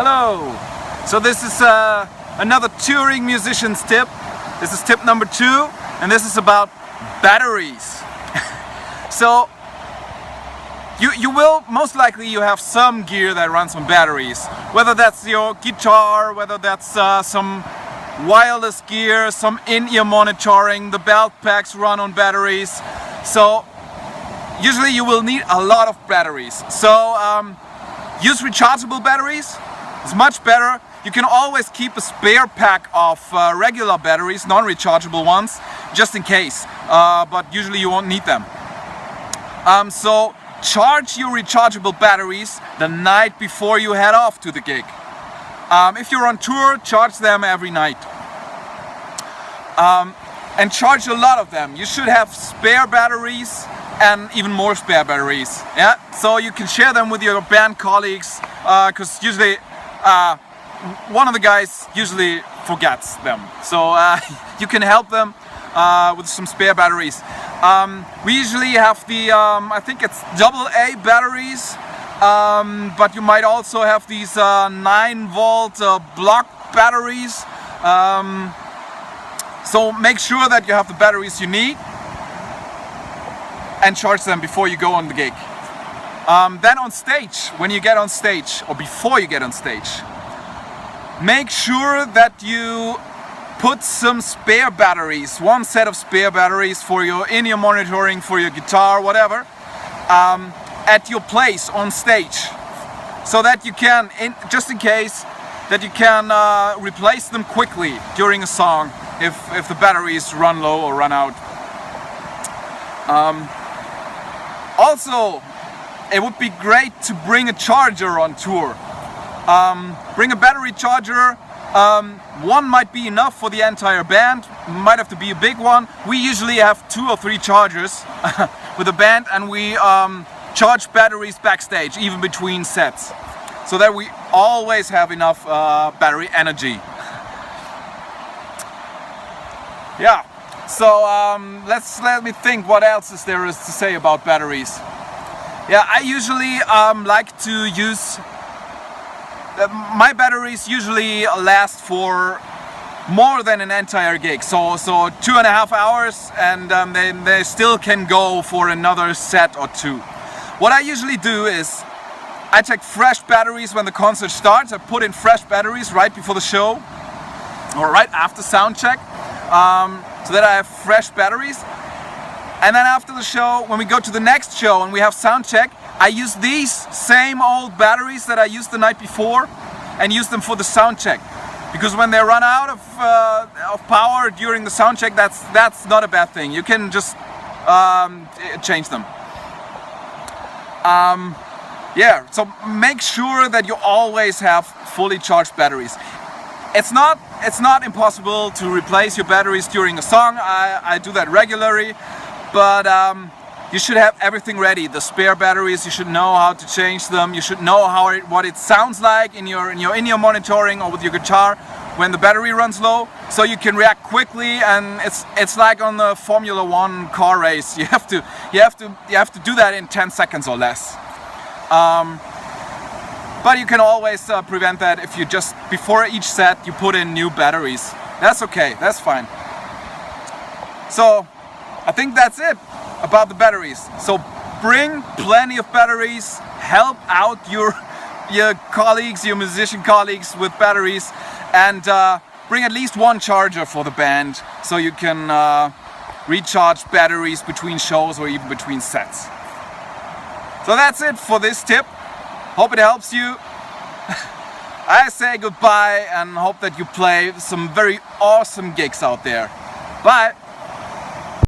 Hello! So this is another touring musician's tip. This is tip number 2, and this is about batteries. So you will most likely you have some gear that runs on batteries, whether that's your guitar, whether that's some wireless gear, some in-ear monitoring, the belt packs run on batteries. So usually you will need a lot of batteries. So use rechargeable batteries. It's much better. You can always keep a spare pack of regular batteries, non-rechargeable ones, just in case, but usually you won't need them. So charge your rechargeable batteries the night before you head off to the gig. If you're on tour, charge them every night. And charge a lot of them. You should have spare batteries and even more spare batteries. Yeah, so you can share them with your band colleagues, because usually one of the guys usually forgets them. So you can help them with some spare batteries. We usually have the, I think it's AA batteries, but you might also have these 9-volt block batteries. So make sure that you have the batteries you need and charge them before you go on the gig. Then on stage, when you get on stage, or before you get on stage, make sure that you put some spare batteries, one set of spare batteries for your in-ear monitoring, for your guitar, whatever, at your place on stage, so that you can, just in case, that you can replace them quickly during a song if the batteries run low or run out. Also, it would be great to bring a charger on tour. Bring a battery charger. One might be enough for the entire band, might have to be a big one. We usually have 2 or 3 chargers with the band, and we charge batteries backstage, even between sets, so that we always have enough battery energy. Yeah, so let me think what else is there to say about batteries. Yeah, I usually like to use my batteries usually last for more than an entire gig, so 2.5 hours, and they still can go for another set or 2. What I usually do is I take fresh batteries when the concert starts. I put in fresh batteries right before the show or right after sound check, so that I have fresh batteries. And then after the show, when we go to the next show and we have sound check, I use these same old batteries that I used the night before and use them for the sound check. Because when they run out of power during the sound check, that's not a bad thing. You can just change them. Yeah, so make sure that you always have fully charged batteries. It's not impossible to replace your batteries during a song. I do that regularly, but you should have everything ready. The spare batteries, you should know how to change them. You should know what it sounds like in your in-ear monitoring or with your guitar when the battery runs low, so you can react quickly. And it's like on the Formula 1 car race. You have to do that in 10 seconds or less. But you can always prevent that if you just, before each set, you put in new batteries. That's okay, that's fine. So, I think that's it about the batteries. So, bring plenty of batteries, help out your colleagues, your musician colleagues with batteries, and bring at least one charger for the band, so you can recharge batteries between shows or even between sets. So that's it for this tip. Hope it helps you. I say goodbye and hope that you play some very awesome gigs out there. Bye!